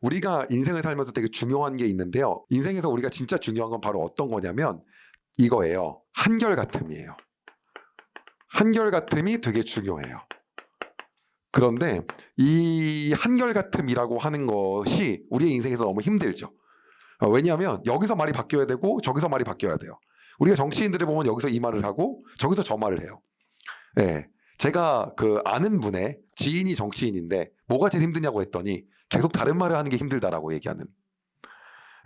우리가 인생을 살면서 되게 중요한 게 있는데요. 인생에서 우리가 진짜 중요한 건 바로 어떤 거냐면 이거예요. 한결같음이에요. 한결같음이 되게 중요해요. 그런데 이 한결같음이라고 하는 것이 우리의 인생에서 너무 힘들죠. 왜냐하면 여기서 말이 바뀌어야 되고 저기서 말이 바뀌어야 돼요. 우리가 정치인들을 보면 여기서 이 말을 하고 저기서 저 말을 해요. 예. 제가 그 아는 분의 지인이 정치인인데 뭐가 제일 힘드냐고 했더니 계속 다른 말을 하는 게 힘들다라고 얘기하는.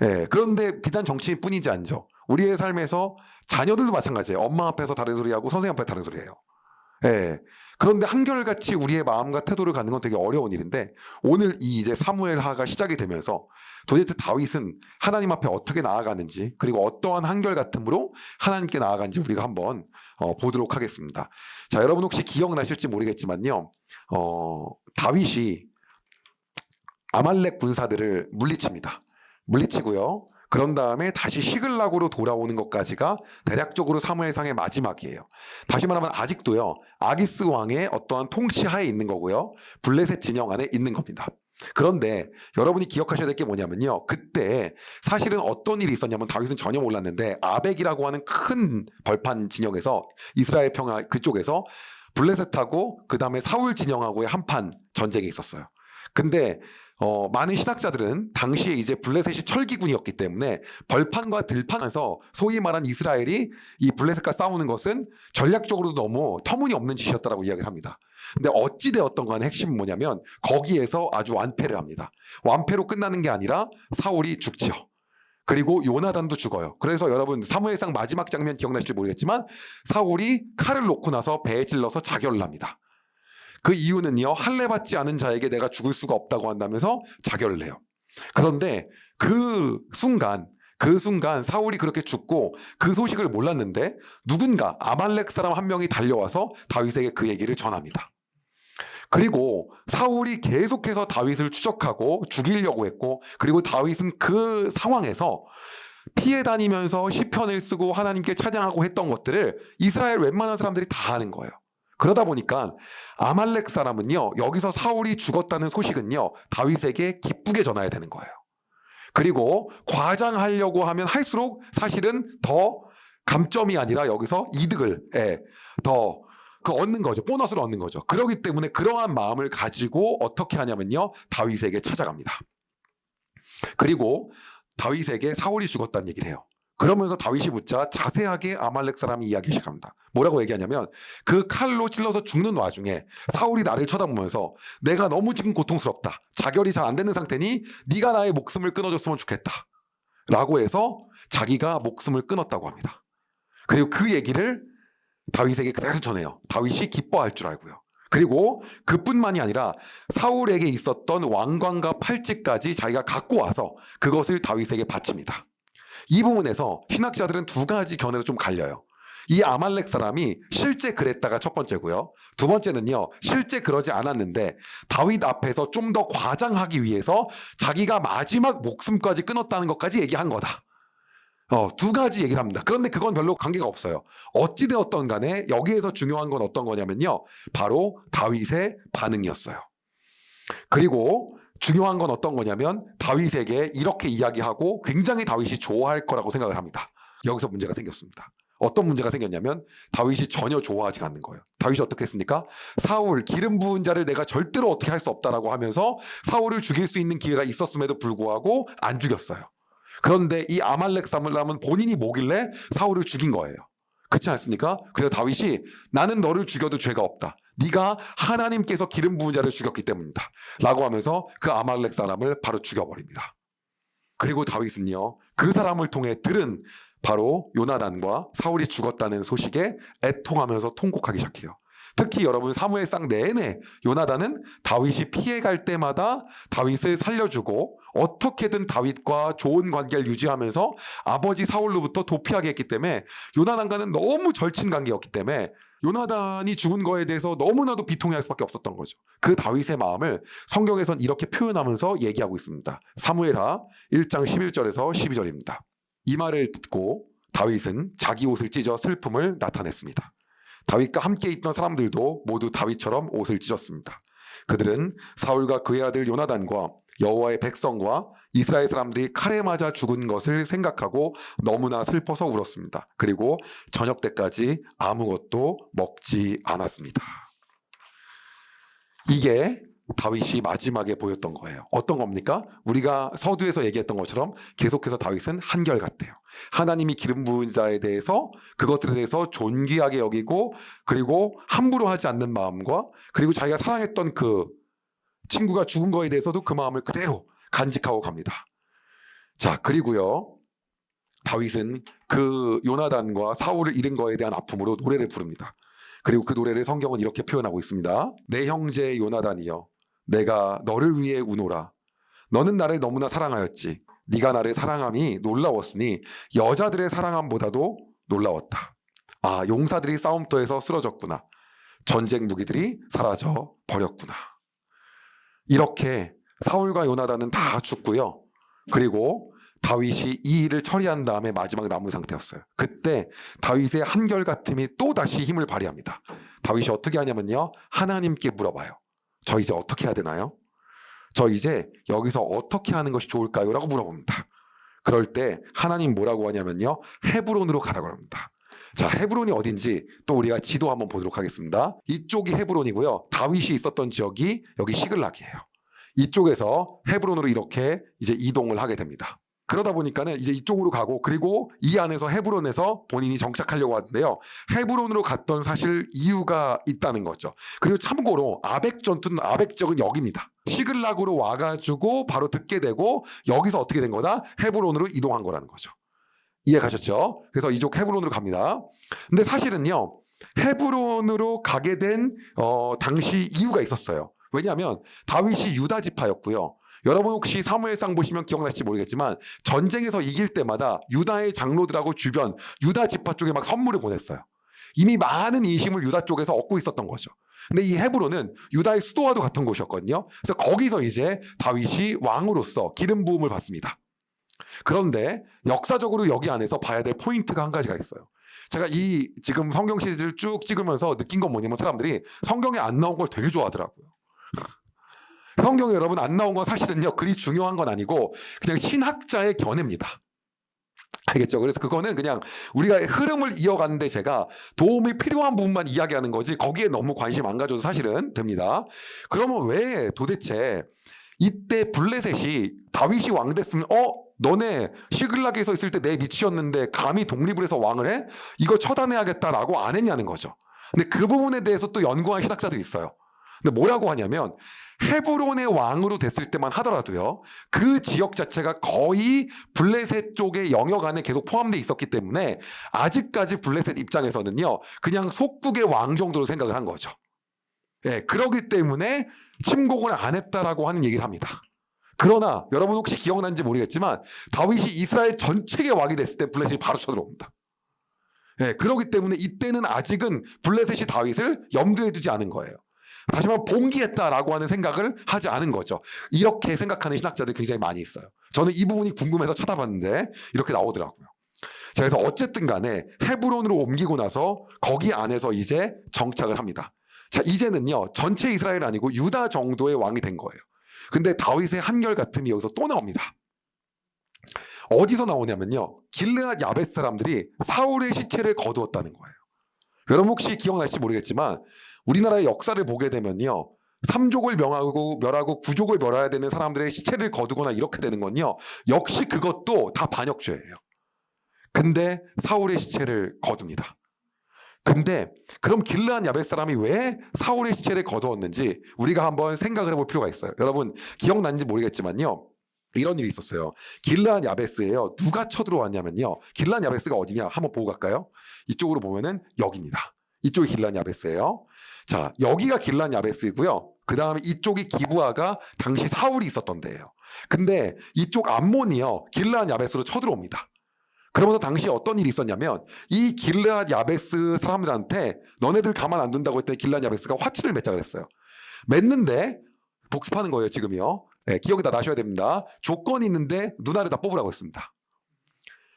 예. 그런데 비단 정치인뿐이지 않죠. 우리의 삶에서 자녀들도 마찬가지예요. 엄마 앞에서 다른 소리하고 선생님 앞에 다른 소리해요. 예. 그런데 한결같이 우리의 마음과 태도를 갖는 건 되게 어려운 일인데 오늘 이 이제 사무엘하가 시작이 되면서 도대체 다윗은 하나님 앞에 어떻게 나아가는지 그리고 어떠한 한결같음으로 하나님께 나아가는지 우리가 한번 보도록 하겠습니다. 자, 여러분 혹시 기억나실지 모르겠지만요. 다윗이 아말렉 군사들을 물리칩니다. 물리치고요. 그런 다음에 다시 시글락으로 돌아오는 것까지가 대략적으로 사무엘상의 마지막이에요. 다시 말하면 아직도요. 아기스 왕의 어떠한 통치하에 있는 거고요. 블레셋 진영 안에 있는 겁니다. 그런데 여러분이 기억하셔야 될 게 뭐냐면요. 그때 사실은 어떤 일이 있었냐면 다윗은 전혀 몰랐는데 아벡이라고 하는 큰 벌판 진영에서 이스라엘 평화 그쪽에서 블레셋하고 그 다음에 사울 진영하고의 한판 전쟁이 있었어요. 근데 많은 신학자들은 당시에 이제 블레셋이 철기군이었기 때문에 벌판과 들판에서 소위 말한 이스라엘이 이 블레셋과 싸우는 것은 전략적으로도 너무 터무니없는 짓이었다라고 이야기를 합니다. 근데 어찌되었던 간에 핵심은 뭐냐면 거기에서 아주 완패를 합니다. 완패로 끝나는 게 아니라 사울이 죽지요. 그리고 요나단도 죽어요. 그래서 여러분 사무엘상 마지막 장면 기억나실지 모르겠지만 사울이 칼을 놓고 나서 배에 찔러서 자결을 합니다. 그 이유는요. 할례 받지 않은 자에게 내가 죽을 수가 없다고 한다면서 자결을 해요. 그런데 그 순간 사울이 그렇게 죽고 그 소식을 몰랐는데 누군가 아말렉 사람 한 명이 달려와서 다윗에게 그 얘기를 전합니다. 그리고 사울이 계속해서 다윗을 추적하고 죽이려고 했고 그리고 다윗은 그 상황에서 피해 다니면서 시편을 쓰고 하나님께 찬양하고 했던 것들을 이스라엘 웬만한 사람들이 다 아는 거예요. 그러다 보니까 아말렉 사람은요. 여기서 사울이 죽었다는 소식은요. 다윗에게 기쁘게 전해야 되는 거예요. 그리고 과장하려고 하면 할수록 사실은 더 감점이 아니라 여기서 이득을 더 얻는 거죠. 보너스를 얻는 거죠. 그렇기 때문에 그러한 마음을 가지고 어떻게 하냐면요. 다윗에게 찾아갑니다. 그리고 다윗에게 사울이 죽었다는 얘기를 해요. 그러면서 다윗이 묻자 자세하게 아말렉 사람이 이야기 시작합니다. 뭐라고 얘기하냐면 그 칼로 찔러서 죽는 와중에 사울이 나를 쳐다보면서 내가 너무 지금 고통스럽다. 자결이 잘 안 되는 상태니 네가 나의 목숨을 끊어줬으면 좋겠다. 라고 해서 자기가 목숨을 끊었다고 합니다. 그리고 그 얘기를 다윗에게 그대로 전해요. 다윗이 기뻐할 줄 알고요. 그리고 그뿐만이 아니라 사울에게 있었던 왕관과 팔찌까지 자기가 갖고 와서 그것을 다윗에게 바칩니다. 이 부분에서 신학자들은 두 가지 견해로 좀 갈려요. 이 아말렉 사람이 실제 그랬다가 첫 번째고요. 두 번째는요. 실제 그러지 않았는데 다윗 앞에서 좀 더 과장하기 위해서 자기가 마지막 목숨까지 끊었다는 것까지 얘기한 거다. 두 가지 얘기를 합니다. 그런데 그건 별로 관계가 없어요. 어찌되었던 간에 여기에서 중요한 건 어떤 거냐면요. 바로 다윗의 반응이었어요. 그리고 중요한 건 어떤 거냐면 다윗에게 이렇게 이야기하고 굉장히 다윗이 좋아할 거라고 생각을 합니다. 여기서 문제가 생겼습니다. 어떤 문제가 생겼냐면 다윗이 전혀 좋아하지 않는 거예요. 다윗이 어떻게 했습니까? 사울 기름 부은 자를 내가 절대로 어떻게 할 수 없다라고 하면서 사울을 죽일 수 있는 기회가 있었음에도 불구하고 안 죽였어요. 그런데 이 아말렉 사람은 본인이 뭐길래 사울을 죽인 거예요. 그렇지 않습니까? 그래서 다윗이 나는 너를 죽여도 죄가 없다. 네가 하나님께서 기름 부은 자를 죽였기 때문이다. 라고 하면서 그 아말렉 사람을 바로 죽여버립니다. 그리고 다윗은요. 그 사람을 통해 들은 바로 요나단과 사울이 죽었다는 소식에 애통하면서 통곡하기 시작해요. 특히 여러분 사무엘상 내내 요나단은 다윗이 피해갈 때마다 다윗을 살려주고 어떻게든 다윗과 좋은 관계를 유지하면서 아버지 사울로부터 도피하게 했기 때문에 요나단과는 너무 절친 관계였기 때문에 요나단이 죽은 거에 대해서 너무나도 비통해할 수밖에 없었던 거죠. 그 다윗의 마음을 성경에선 이렇게 표현하면서 얘기하고 있습니다. 사무엘하 1장 11절에서 12절입니다. 이 말을 듣고 다윗은 자기 옷을 찢어 슬픔을 나타냈습니다. 다윗과 함께 있던 사람들도 모두 다윗처럼 옷을 찢었습니다. 그들은 사울과 그의 아들 요나단과 여호와의 백성과 이스라엘 사람들이 칼에 맞아 죽은 것을 생각하고 너무나 슬퍼서 울었습니다. 그리고 저녁 때까지 아무것도 먹지 않았습니다. 이게 다윗이 마지막에 보였던 거예요. 어떤 겁니까? 우리가 서두에서 얘기했던 것처럼 계속해서 다윗은 한결같대요. 하나님이 기름 부은 자에 대해서 그것들에 대해서 존귀하게 여기고, 그리고 함부로 하지 않는 마음과, 그리고 자기가 사랑했던 그 친구가 죽은 거에 대해서도 그 마음을 그대로 간직하고 갑니다. 자, 그리고요, 다윗은 그 요나단과 사울을 잃은 거에 대한 아픔으로 노래를 부릅니다. 그리고 그 노래를 성경은 이렇게 표현하고 있습니다. 내 형제 요나단이여, 내가 너를 위해 우노라. 너는 나를 너무나 사랑하였지. 네가 나를 사랑함이 놀라웠으니 여자들의 사랑함보다도 놀라웠다. 아, 용사들이 싸움터에서 쓰러졌구나. 전쟁 무기들이 사라져 버렸구나. 이렇게 사울과 요나단은 다 죽고요. 그리고 다윗이 이 일을 처리한 다음에 마지막 남은 상태였어요. 그때 다윗의 한결같음이 또 다시 힘을 발휘합니다. 다윗이 어떻게 하냐면요, 하나님께 물어봐요. 저 이제 어떻게 해야 되나요? 저 이제 여기서 어떻게 하는 것이 좋을까요? 라고 물어봅니다. 그럴 때 하나님 뭐라고 하냐면요, 헤브론으로 가라고 합니다. 자, 헤브론이 어딘지 또 우리가 지도 한번 보도록 하겠습니다. 이쪽이 헤브론이고요, 다윗이 있었던 지역이 여기 시글락이에요. 이쪽에서 헤브론으로 이렇게 이제 이동을 하게 됩니다. 그러다 보니까는 이제 이쪽으로 가고, 그리고 이 안에서 헤브론에서 본인이 정착하려고 하는데요, 헤브론으로 갔던 사실 이유가 있다는 거죠. 그리고 참고로 아벡 전투는, 아벡 지역은 여기입니다. 시글락으로 와가지고 바로 듣게 되고, 여기서 어떻게 된 거다? 헤브론으로 이동한 거라는 거죠. 이해 가셨죠? 그래서 이쪽 헤브론으로 갑니다. 근데 사실은요, 헤브론으로 가게 된 당시 이유가 있었어요. 왜냐하면 다윗이 유다 지파였고요. 여러분 혹시 사무엘상 보시면 기억나실지 모르겠지만 전쟁에서 이길 때마다 유다의 장로들하고 주변 유다 지파 쪽에 막 선물을 보냈어요. 이미 많은 인심을 유다 쪽에서 얻고 있었던 거죠. 근데 이 헤브론은 유다의 수도와도 같은 곳이었거든요. 그래서 거기서 이제 다윗이 왕으로서 기름 부음을 받습니다. 그런데 역사적으로 여기 안에서 봐야 될 포인트가 한 가지가 있어요. 제가 이 지금 성경 시리즈를 쭉 찍으면서 느낀 건 뭐냐면, 사람들이 성경에 안 나온 걸 되게 좋아하더라고요. 성경에 여러분 안 나온 건 사실은요, 그리 중요한 건 아니고 그냥 신학자의 견해입니다. 알겠죠? 그래서 그거는 그냥 우리가 흐름을 이어가는데 제가 도움이 필요한 부분만 이야기하는 거지, 거기에 너무 관심 안 가져도 사실은 됩니다. 그러면 왜 도대체 이때 블레셋이 다윗이 왕 됐으면 너네 시글락에 서 있을 때 내 밑이었는데 감히 독립을 해서 왕을 해? 이거 처단해야겠다라고 안 했냐는 거죠. 근데 그 부분에 대해서 또 연구한 신학자들이 있어요. 근데 뭐라고 하냐면, 헤브론의 왕으로 됐을 때만 하더라도요, 그 지역 자체가 거의 블레셋 쪽의 영역 안에 계속 포함되어 있었기 때문에 아직까지 블레셋 입장에서는요, 그냥 속국의 왕 정도로 생각을 한 거죠. 예, 그러기 때문에 침공을 안 했다라고 하는 얘기를 합니다. 그러나 여러분 혹시 기억나는지 모르겠지만 다윗이 이스라엘 전체의 왕이 됐을 때 블레셋이 바로 쳐들어옵니다. 예, 그러기 때문에 이때는 아직은 블레셋이 다윗을 염두에 두지 않은 거예요. 다시 말해 봉기했다라고 하는 생각을 하지 않은 거죠. 이렇게 생각하는 신학자들이 굉장히 많이 있어요. 저는 이 부분이 궁금해서 찾아봤는데 이렇게 나오더라고요. 자, 그래서 어쨌든 간에 헤브론으로 옮기고 나서 거기 안에서 이제 정착을 합니다. 자, 이제는요, 전체 이스라엘 아니고 유다 정도의 왕이 된 거예요. 근데 다윗의 한결같음이 여기서 또 나옵니다. 어디서 나오냐면요, 길르앗 야벳 사람들이 사울의 시체를 거두었다는 거예요. 여러분 혹시 기억나실지 모르겠지만 우리나라의 역사를 보게 되면요, 3족을 멸하고 9족을 멸해야 되는 사람들의 시체를 거두거나 이렇게 되는 건요, 역시 그것도 다 반역죄예요. 근데 사울의 시체를 거둡니다. 근데 그럼 길르앗 야벳 사람이 왜 사울의 시체를 거두었는지 우리가 한번 생각을 해볼 필요가 있어요. 여러분 기억나는지 모르겠지만요, 이런 일이 있었어요. 길르앗 야베스예요. 누가 쳐들어왔냐면요, 길르앗 야베스가 어디냐 한번 보고 갈까요? 이쪽으로 보면은 여기입니다. 이쪽이 길르앗 야베스예요. 자, 여기가 길르앗 야베스이고요. 그 다음에 이쪽이 기브아가 당시 사울이 있었던 데예요. 근데 이쪽 암몬이요, 길르앗 야베스로 쳐들어옵니다. 그러면서 당시에 어떤 일이 있었냐면, 이 길르앗 야베스 사람들한테 너네들 가만 안 둔다고 했더니 길르앗 야베스가 화치를 맺자 그랬어요. 맺는데 복습하는 거예요 지금이요. 네, 기억이 다 나셔야 됩니다. 조건이 있는데 누나를 다 뽑으라고 했습니다.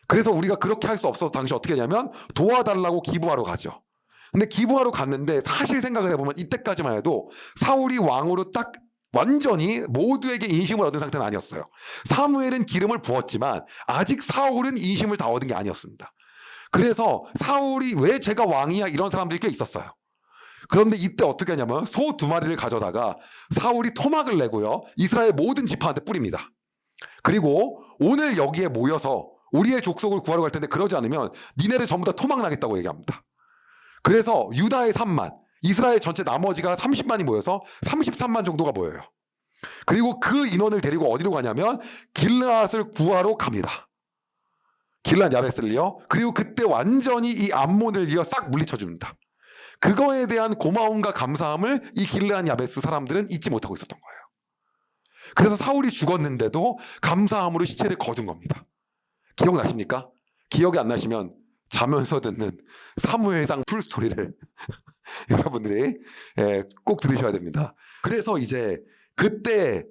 그래서 우리가 그렇게 할 수 없어서 당시 어떻게 하냐면 도와달라고 기부하러 가죠. 근데 기부하러 갔는데 사실 생각을 해보면 이때까지만 해도 사울이 왕으로 딱 완전히 모두에게 인심을 얻은 상태는 아니었어요. 사무엘은 기름을 부었지만 아직 사울은 인심을 다 얻은 게 아니었습니다. 그래서 사울이 왜 제가 왕이야 이런 사람들이 꽤 있었어요. 그런데 이때 어떻게 하냐면 소 2마리를 가져다가 사울이 토막을 내고요, 이스라엘 모든 지파한테 뿌립니다. 그리고 오늘 여기에 모여서 우리의 족속을 구하러 갈 텐데 그러지 않으면 니네를 전부 다 토막 나겠다고 얘기합니다. 그래서 유다의 3만, 이스라엘 전체 나머지가 30만이 모여서 33만 정도가 모여요. 그리고 그 인원을 데리고 어디로 가냐면 길르앗을 구하러 갑니다. 길르앗 야베스를요. 그리고 그때 완전히 이 암몬을요 싹 물리쳐 줍니다. 그거에 대한 고마움과 감사함을 이 길르앗 야베스 사람들은 잊지 못하고 있었던 거예요. 그래서 사울이 죽었는데도 감사함으로 시체를 거둔 겁니다. 기억나십니까? 기억이 안 나시면 자면서 듣는 사무엘상 풀스토리를 여러분들이 꼭 들으셔야 됩니다. 그래서 이제 그때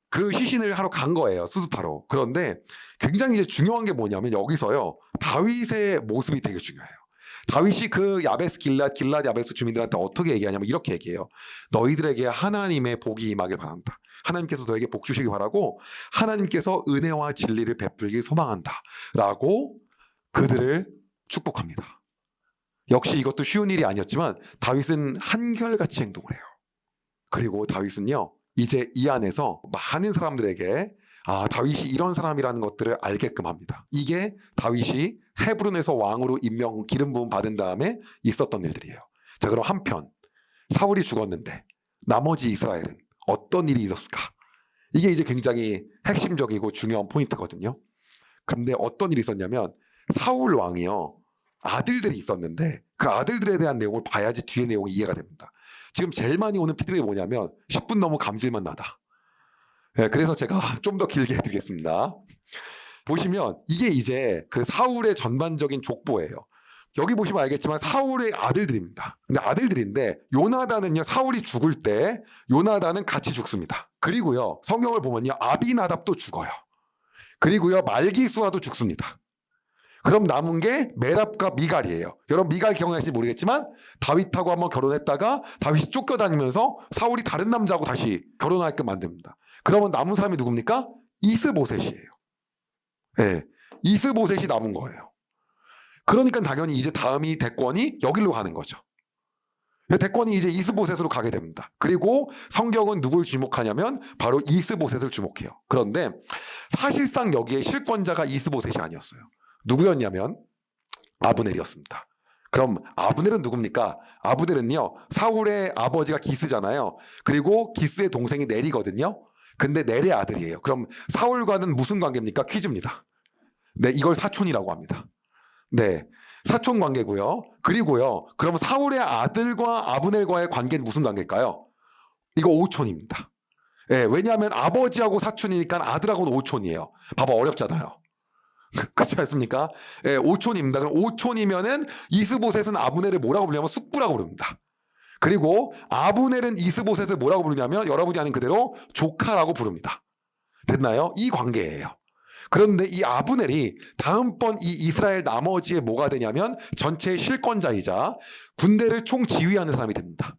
그 시신을 하러 간 거예요, 수습하러. 그런데 굉장히 이제 중요한 게 뭐냐면 여기서요 다윗의 모습이 되게 중요해요. 다윗이 그 야베스 길랏 야베스 주민들한테 어떻게 얘기하냐면 이렇게 얘기해요. 너희들에게 하나님의 복이 임하길 바란다. 하나님께서 너에게 복 주시기 바라고 하나님께서 은혜와 진리를 베풀길 소망한다 라고 그들을 축복합니다. 역시 이것도 쉬운 일이 아니었지만 다윗은 한결같이 행동을 해요. 그리고 다윗은요 이제 이 안에서 많은 사람들에게 다윗이 이런 사람이라는 것들을 알게끔 합니다. 이게 다윗이 헤브론에서 왕으로 임명 기름 부음 받은 다음에 있었던 일들이에요. 자, 그럼 한편 사울이 죽었는데 나머지 이스라엘은 어떤 일이 있었을까? 이게 이제 굉장히 핵심적이고 중요한 포인트거든요. 근데 어떤 일이 있었냐면 사울 왕이요 아들들이 있었는데 그 아들들에 대한 내용을 봐야지 뒤에 내용이 이해가 됩니다. 지금 제일 많이 오는 피드백이 뭐냐면 10분 너무 감질만 나다. 그래서 제가 좀 더 길게 해드리겠습니다. 보시면 이게 이제 그 사울의 전반적인 족보예요. 여기 보시면 알겠지만 사울의 아들들입니다. 근데 아들들인데 요나단은요 사울이 죽을 때 요나단은 같이 죽습니다. 그리고요 성경을 보면요 아비나답도 죽어요. 그리고요 말기수아도 죽습니다. 그럼 남은 게 메랍과 미갈이에요. 여러분 미갈 기억나실지 모르겠지만 다윗하고 한번 결혼했다가 다윗이 쫓겨다니면서 사울이 다른 남자하고 다시 결혼하게끔 만듭니다. 그러면 남은 사람이 누굽니까? 이스보셋이에요. 네, 이스보셋이 남은 거예요. 그러니까 당연히 이제 다음이 대권이 여기로 가는 거죠. 대권이 이제 이스보셋으로 가게 됩니다. 그리고 성경은 누굴 주목하냐면 바로 이스보셋을 주목해요. 그런데 사실상 여기에 실권자가 이스보셋이 아니었어요. 누구였냐면 아브넬이었습니다. 그럼 아브넬은 누굽니까? 아브넬은요 사울의 아버지가 기스잖아요. 그리고 기스의 동생이 넬이거든요. 근데 넬의 아들이에요. 그럼 사울과는 무슨 관계입니까? 퀴즈입니다. 네, 이걸 사촌이라고 합니다. 네, 사촌 관계고요. 그리고요, 그럼 사울의 아들과 아브넬과의 관계는 무슨 관계일까요? 이거 오촌입니다. 네, 왜냐하면 아버지하고 사촌이니까 아들하고는 오촌이에요. 봐봐, 어렵잖아요. 그렇지 않습니까? 네, 오촌입니다. 그럼 오촌이면은 이스보셋은 아브넬을 뭐라고 부르냐면 숙부라고 부릅니다. 그리고 아브넬은 이스보셋을 뭐라고 부르냐면 여러분이 아는 그대로 조카라고 부릅니다. 됐나요? 이 관계예요. 그런데 이 아브넬이 다음번 이 이스라엘 나머지에 뭐가 되냐면 전체의 실권자이자 군대를 총지휘하는 사람이 됩니다.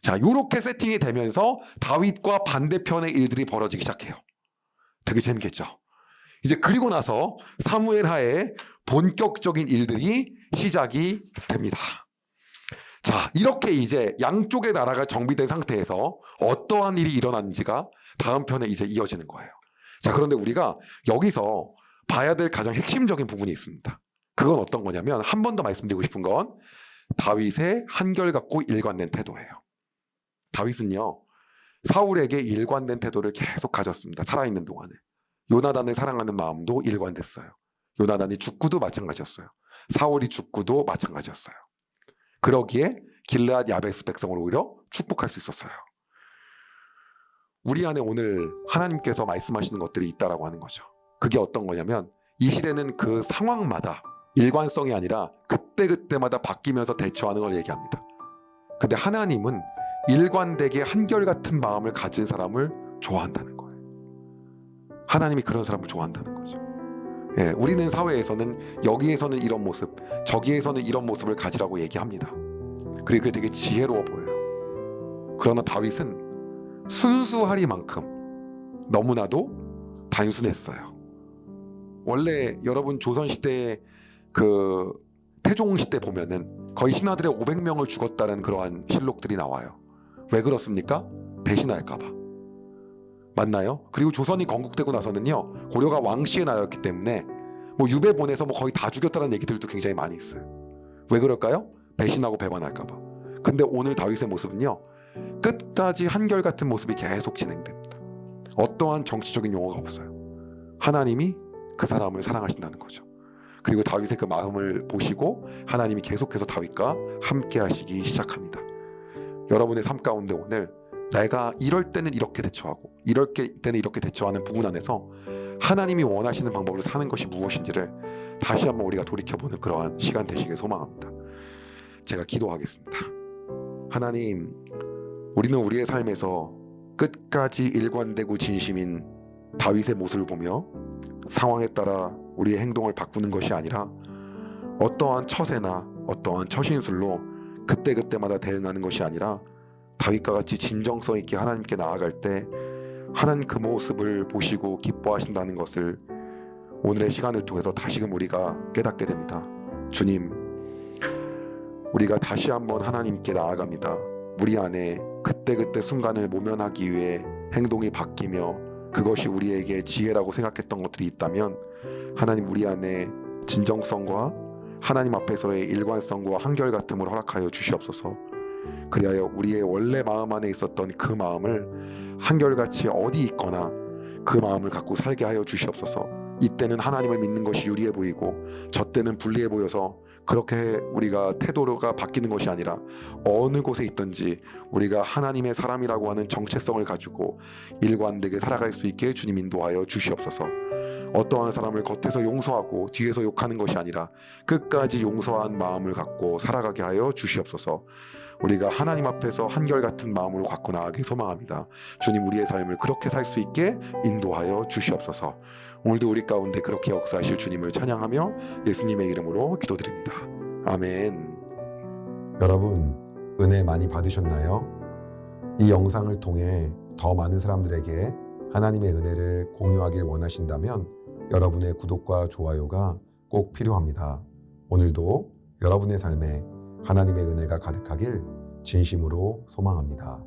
자, 요렇게 세팅이 되면서 다윗과 반대편의 일들이 벌어지기 시작해요. 되게 재밌겠죠? 이제 그리고 나서 사무엘 하에 본격적인 일들이 시작이 됩니다. 자, 이렇게 이제 양쪽의 나라가 정비된 상태에서 어떠한 일이 일어났는지가 다음 편에 이제 이어지는 거예요. 자, 그런데 우리가 여기서 봐야 될 가장 핵심적인 부분이 있습니다. 그건 어떤 거냐면 한 번 더 말씀드리고 싶은 건 다윗의 한결같고 일관된 태도예요. 다윗은요 사울에게 일관된 태도를 계속 가졌습니다. 살아있는 동안에. 요나단을 사랑하는 마음도 일관됐어요. 요나단이 죽고도 마찬가지였어요. 사울이 죽고도 마찬가지였어요. 그러기에 길르앗 야베스 백성을 오히려 축복할 수 있었어요. 우리 안에 오늘 하나님께서 말씀하시는 것들이 있다라고 하는 거죠. 그게 어떤 거냐면 이 시대는 그 상황마다 일관성이 아니라 그때그때마다 바뀌면서 대처하는 걸 얘기합니다. 근데 하나님은 일관되게 한결같은 마음을 가진 사람을 좋아한다는 거예요. 하나님이 그런 사람을 좋아한다는 거죠. 예, 우리는 사회에서는 여기에서는 이런 모습, 저기에서는 이런 모습을 가지라고 얘기합니다. 그리고 그게 되게 지혜로워 보여요. 그러나 다윗은 순수하리만큼 너무나도 단순했어요. 원래 여러분 조선시대 그 태종시대 보면은 거의 신하들의 500명을 죽었다는 그러한 실록들이 나와요. 왜 그렇습니까? 배신할까봐. 맞나요? 그리고 조선이 건국되고 나서는요, 고려가 왕씨의 나라였기 때문에 뭐 유배 보내서 뭐 거의 다 죽였다는 얘기들도 굉장히 많이 있어요. 왜 그럴까요? 배신하고 배반할까봐. 근데 오늘 다윗의 모습은요, 끝까지 한결같은 모습이 계속 진행됩니다. 어떠한 정치적인 용어가 없어요. 하나님이 그 사람을 사랑하신다는 거죠. 그리고 다윗의 그 마음을 보시고 하나님이 계속해서 다윗과 함께 하시기 시작합니다. 여러분의 삶 가운데 오늘 내가 이럴 때는 이렇게 대처하고 이럴 때는 이렇게 대처하는 부분 안에서 하나님이 원하시는 방법으로 사는 것이 무엇인지를 다시 한번 우리가 돌이켜보는 그러한 시간 되시길 소망합니다. 제가 기도하겠습니다. 하나님, 우리는 우리의 삶에서 끝까지 일관되고 진심인 다윗의 모습을 보며 상황에 따라 우리의 행동을 바꾸는 것이 아니라 어떠한 처세나 어떠한 처신술로 그때그때마다 대응하는 것이 아니라 다윗과 같이 진정성 있게 하나님께 나아갈 때 하나님 그 모습을 보시고 기뻐하신다는 것을 오늘의 시간을 통해서 다시금 우리가 깨닫게 됩니다. 주님, 우리가 다시 한번 하나님께 나아갑니다. 우리 안에 그때그때 순간을 모면하기 위해 행동이 바뀌며 그것이 우리에게 지혜라고 생각했던 것들이 있다면 하나님 우리 안에 진정성과 하나님 앞에서의 일관성과 한결같음을 허락하여 주시옵소서. 그리하여 우리의 원래 마음 안에 있었던 그 마음을 한결같이 어디 있거나 그 마음을 갖고 살게 하여 주시옵소서. 이때는 하나님을 믿는 것이 유리해 보이고 저 때는 불리해 보여서 그렇게 우리가 태도가 바뀌는 것이 아니라 어느 곳에 있든지 우리가 하나님의 사람이라고 하는 정체성을 가지고 일관되게 살아갈 수 있게 주님 인도하여 주시옵소서. 어떠한 사람을 겉에서 용서하고 뒤에서 욕하는 것이 아니라 끝까지 용서한 마음을 갖고 살아가게 하여 주시옵소서. 우리가 하나님 앞에서 한결같은 마음으로 갖고 나가기 소망합니다. 주님, 우리의 삶을 그렇게 살 수 있게 인도하여 주시옵소서. 오늘도 우리 가운데 그렇게 역사하실 주님을 찬양하며 예수님의 이름으로 기도드립니다. 아멘. 여러분, 은혜 많이 받으셨나요? 이 영상을 통해 더 많은 사람들에게 하나님의 은혜를 공유하길 원하신다면 여러분의 구독과 좋아요가 꼭 필요합니다. 오늘도 여러분의 삶에 하나님의 은혜가 가득하길 진심으로 소망합니다.